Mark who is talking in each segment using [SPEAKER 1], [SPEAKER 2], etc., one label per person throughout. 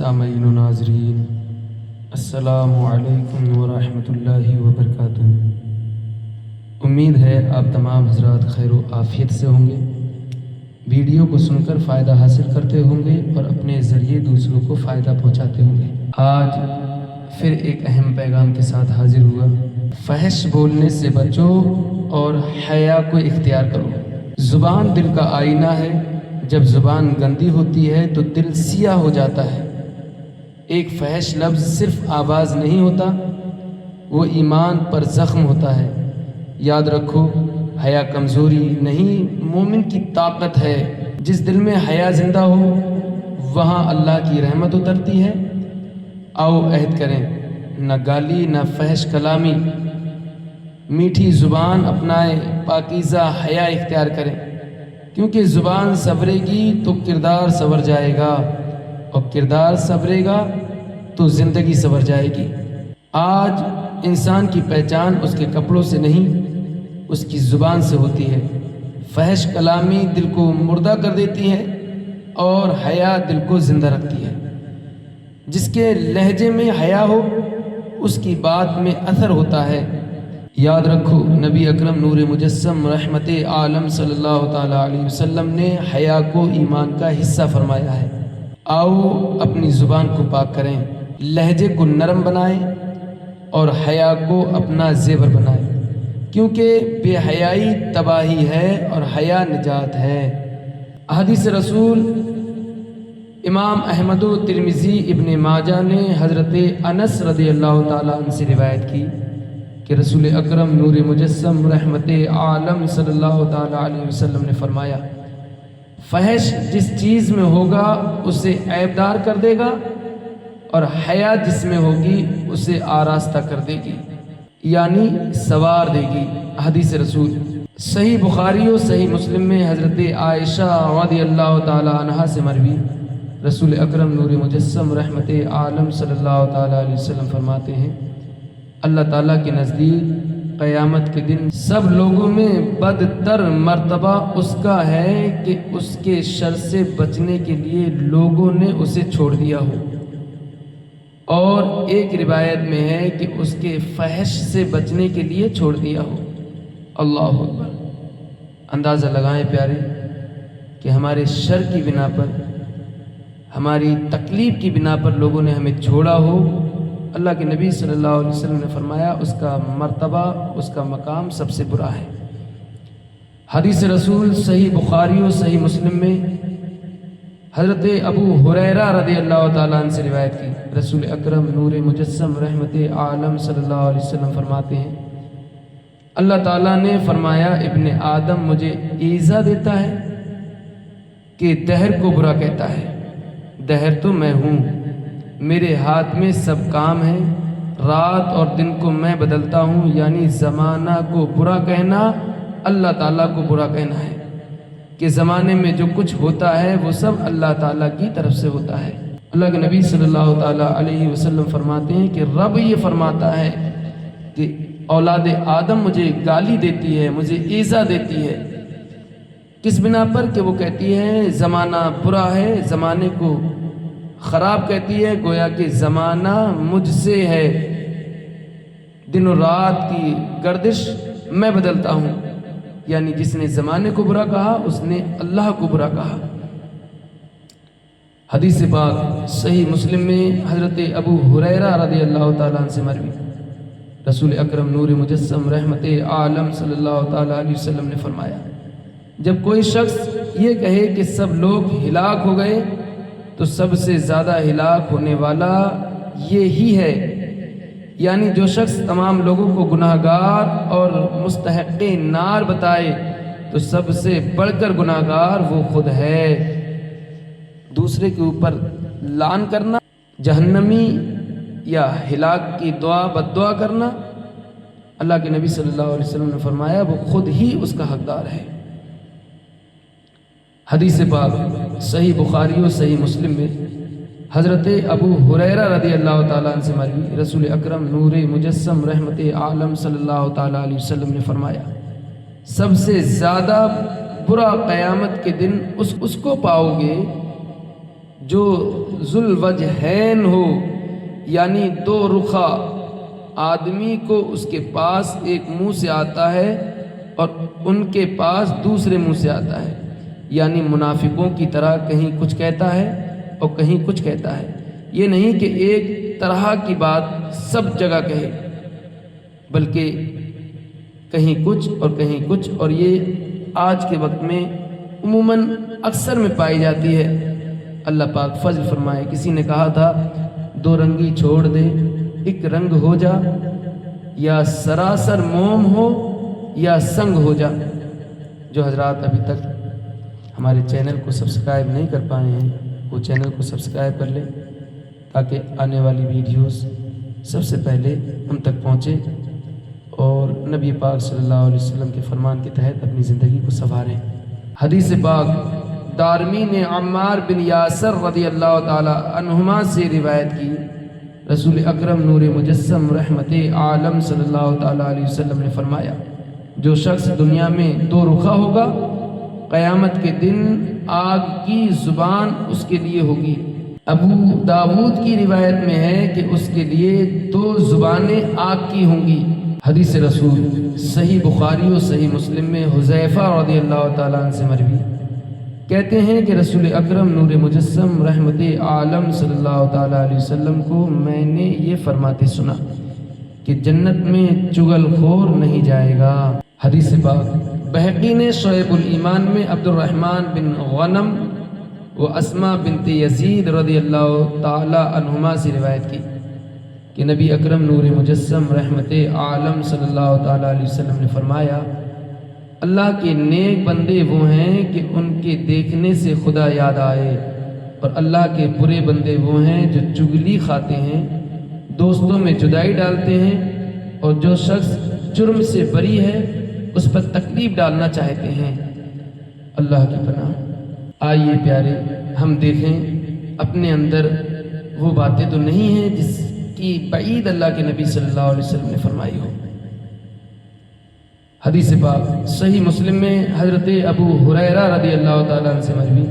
[SPEAKER 1] سامعین و ناظرین، السلام علیکم ورحمۃ اللہ وبرکاتہ۔ امید ہے آپ تمام حضرات خیر و عافیت سے ہوں گے، ویڈیو کو سن کر فائدہ حاصل کرتے ہوں گے اور اپنے ذریعے دوسروں کو فائدہ پہنچاتے ہوں گے۔ آج پھر ایک اہم پیغام کے ساتھ حاضر ہوا۔ فحش بولنے سے بچو اور حیا کو اختیار کرو۔ زبان دل کا آئینہ ہے، جب زبان گندی ہوتی ہے تو دل سیاہ ہو جاتا ہے۔ ایک فحش لفظ صرف آواز نہیں ہوتا، وہ ایمان پر زخم ہوتا ہے۔ یاد رکھو، حیا کمزوری نہیں، مومن کی طاقت ہے۔ جس دل میں حیا زندہ ہو وہاں اللہ کی رحمت اترتی ہے۔ آؤ عہد کریں، نہ گالی نہ فحش کلامی، میٹھی زبان اپنائیں، پاکیزہ حیا اختیار کریں، کیونکہ زبان سنورے گی تو کردار سنور جائے گا، اور کردار سنورے گا تو زندگی سنور جائے گی۔ آج انسان کی پہچان اس کے کپڑوں سے نہیں، اس کی زبان سے ہوتی ہے۔ فحش کلامی دل کو مردہ کر دیتی ہے اور حیا دل کو زندہ رکھتی ہے۔ جس کے لہجے میں حیا ہو اس کی بات میں اثر ہوتا ہے۔ یاد رکھو، نبی اکرم نور مجسم رحمت عالم صلی اللہ تعالیٰ علیہ وسلم نے حیا کو ایمان کا حصہ فرمایا ہے۔ آؤ اپنی زبان کو پاک کریں، لہجے کو نرم بنائیں اور حیا کو اپنا زیور بنائیں، کیونکہ بے حیائی تباہی ہے اور حیا نجات ہے۔ احادیث رسول امام احمد و ترمذی ابن ماجہ نے حضرت انس رضی اللہ تعالیٰ عنہ سے روایت کی کہ رسول اکرم نور مجسم رحمت عالم صلی اللہ تعالیٰ علیہ وسلم نے فرمایا، فحش جس چیز میں ہوگا اسے عیبدار کر دے گا، اور حیا جس میں ہوگی اسے آراستہ کر دے گی، یعنی سوار دے گی۔ حدیث رسول صحیح بخاری و صحیح مسلم میں حضرت عائشہ رضی اللہ تعالیٰ عنہا سے مروی، رسول اکرم نور مجسم رحمت عالم صلی اللہ تعالیٰ علیہ وسلم فرماتے ہیں، اللہ تعالیٰ کے نزدیک قیامت کے دن سب لوگوں میں بدتر مرتبہ اس کا ہے کہ اس کے شر سے بچنے کے لیے لوگوں نے اسے چھوڑ دیا ہو، اور ایک روایت میں ہے کہ اس کے فحش سے بچنے کے لیے چھوڑ دیا ہو۔ اللہ اکبر۔ اندازہ لگائیں پیارے کہ ہمارے شر کی بنا پر، ہماری تکلیف کی بنا پر لوگوں نے ہمیں چھوڑا ہو، اللہ کے نبی صلی اللہ علیہ وسلم نے فرمایا اس کا مرتبہ، اس کا مقام سب سے برا ہے۔ حدیث رسول صحیح بخاری و صحیح مسلم میں حضرت ابو ہریرہ رضی اللہ تعالیٰ عنہ سے روایت کی، رسول اکرم نور مجسم رحمت عالم صلی اللہ علیہ وسلم فرماتے ہیں، اللہ تعالیٰ نے فرمایا ابن آدم مجھے ایذا دیتا ہے کہ دہر کو برا کہتا ہے، دہر تو میں ہوں، میرے ہاتھ میں سب کام ہیں، رات اور دن کو میں بدلتا ہوں، یعنی زمانہ کو برا کہنا اللہ تعالیٰ کو برا کہنا ہے، کہ زمانے میں جو کچھ ہوتا ہے وہ سب اللہ تعالیٰ کی طرف سے ہوتا ہے۔ اللہ کے نبی صلی اللہ تعالیٰ علیہ وسلم فرماتے ہیں کہ رب یہ فرماتا ہے کہ اولاد آدم مجھے گالی دیتی ہے، مجھے ایذا دیتی ہے، کس بنا پر؟ کہ وہ کہتی ہے زمانہ برا ہے، زمانے کو خراب کہتی ہے، گویا کہ زمانہ مجھ سے ہے، دن و رات کی گردش میں بدلتا ہوں، یعنی جس نے زمانے کو برا کہا اس نے اللہ کو برا کہا۔ حدیث پاک صحیح مسلم میں حضرت ابو ہریرہ رضی اللہ تعالیٰ عنہ سے مروی، رسول اکرم نور مجسم رحمت عالم صلی اللہ تعالیٰ علیہ وسلم نے فرمایا، جب کوئی شخص یہ کہے کہ سب لوگ ہلاک ہو گئے تو سب سے زیادہ ہلاک ہونے والا یہی ہے، یعنی جو شخص تمام لوگوں کو گناہگار اور مستحق نار بتائے تو سب سے بڑھ کر گناہگار وہ خود ہے۔ دوسرے کے اوپر لعن کرنا، جہنمی یا ہلاک کی دعا بد دعا کرنا، اللہ کے نبی صلی اللہ علیہ وسلم نے فرمایا وہ خود ہی اس کا حقدار ہے۔ حدیث پاک صحیح بخاری و صحیح مسلم میں حضرت ابو ہریرہ رضی اللہ تعالیٰ عنہ سے مروی، رسول اکرم نور مجسم رحمت عالم صلی اللہ تعالیٰ علیہ وسلم نے فرمایا، سب سے زیادہ برا قیامت کے دن اس کو پاؤ گے جو ذوالوجہین ہو یعنی دو رخا آدمی کو اس کے پاس ایک منہ سے آتا ہے اور ان کے پاس دوسرے منہ سے آتا ہے، یعنی منافقوں کی طرح کہیں کچھ کہتا ہے اور کہیں کچھ کہتا ہے۔ یہ نہیں کہ ایک طرح کی بات سب جگہ کہے، بلکہ کہیں کچھ اور کہیں کچھ، اور یہ آج کے وقت میں عموماً اکثر میں پائی جاتی ہے۔ اللہ پاک فضل فرمائے، کسی نے کہا تھا دو رنگی چھوڑ دے ایک رنگ ہو جا، یا سراسر موم ہو یا سنگ ہو جا۔ جو حضرات ابھی تک ہمارے چینل کو سبسکرائب نہیں کر پائے ہیں وہ چینل کو سبسکرائب کر لیں تاکہ آنے والی ویڈیوز سب سے پہلے ان تک پہنچے اور نبی پاک صلی اللہ علیہ وسلم کے فرمان کے تحت اپنی زندگی کو سنواریں۔ حدیث پاک دارمی نے عمار بن یاسر رضی اللہ تعالی عنہما سے روایت کی، رسول اکرم نور مجسم رحمت عالم صلی اللہ تعالی علیہ وسلم نے فرمایا، جو شخص دنیا میں دو رخا ہوگا قیامت کے دن آگ کی زبان اس کے لیے ہوگی۔ ابو داود کی روایت میں ہے کہ اس کے لیے دو زبانیں آگ کی ہوں گی۔ حدیث رسول صحیح بخاری و صحیح مسلم میں حذیفہ رضی اللہ تعالیٰ عنہ سے مروی، کہتے ہیں کہ رسول اکرم نور مجسم رحمت عالم صلی اللہ تعالیٰ علیہ وسلم کو میں نے یہ فرماتے سنا کہ جنت میں چغل خور نہیں جائے گا۔ حدیث پاک بہقی نے شعیب الایمان میں عبد الرحمن بن غنم و اسما بنت یزید رضی اللہ تعالی عنہما سے روایت کی کہ نبی اکرم نور مجسم رحمت عالم صلی اللہ تعالی علیہ وسلم نے فرمایا، اللہ کے نیک بندے وہ ہیں کہ ان کے دیکھنے سے خدا یاد آئے، اور اللہ کے برے بندے وہ ہیں جو چگلی کھاتے ہیں، دوستوں میں جدائی ڈالتے ہیں، اور جو شخص جرم سے بری ہے اس پر تکلیف ڈالنا چاہتے ہیں۔ اللہ کی پناہ۔ آئیے پیارے ہم دیکھیں اپنے اندر وہ باتیں تو نہیں ہیں جس کی بعید اللہ کے نبی صلی اللہ علیہ وسلم نے فرمائی ہو۔ حدیث پاک صحیح مسلم میں حضرت ابو ہریرہ رضی اللہ تعالیٰ عنہ سے مروی،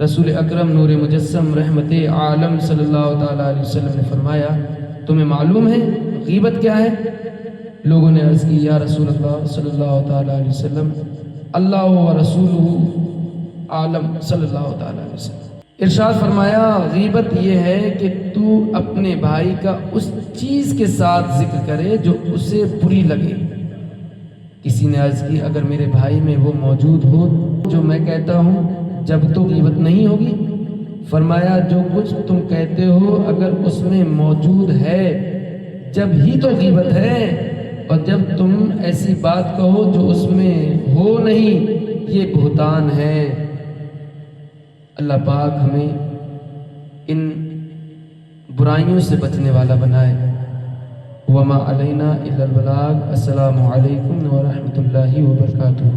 [SPEAKER 1] رسول اکرم نور مجسم رحمت عالم صلی اللہ تعالیٰ علیہ وسلم نے فرمایا، تمہیں معلوم ہے غیبت کیا ہے؟ لوگوں نے عرض کی، یا رسول اللہ صلی اللہ تعالیٰ علیہ وسلم، اللہ و رسولہ عالم صلی اللہ تعالیٰ علیہ وسلم۔ ارشاد فرمایا، غیبت یہ ہے کہ تو اپنے بھائی کا اس چیز کے ساتھ ذکر کرے جو اسے بری لگے۔ کسی نے عرض کی، اگر میرے بھائی میں وہ موجود ہو جو میں کہتا ہوں جب تو غیبت نہیں ہوگی؟ فرمایا، جو کچھ تم کہتے ہو اگر اس میں موجود ہے جب ہی تو غیبت ہے، اور جب تم ایسی بات کہو جو اس میں ہو نہیں یہ بہتان ہے۔ اللہ پاک ہمیں ان برائیوں سے بچنے والا بنائے۔ وما علینا الا البلاغ۔ السلام علیکم ورحمۃ اللہ وبرکاتہ۔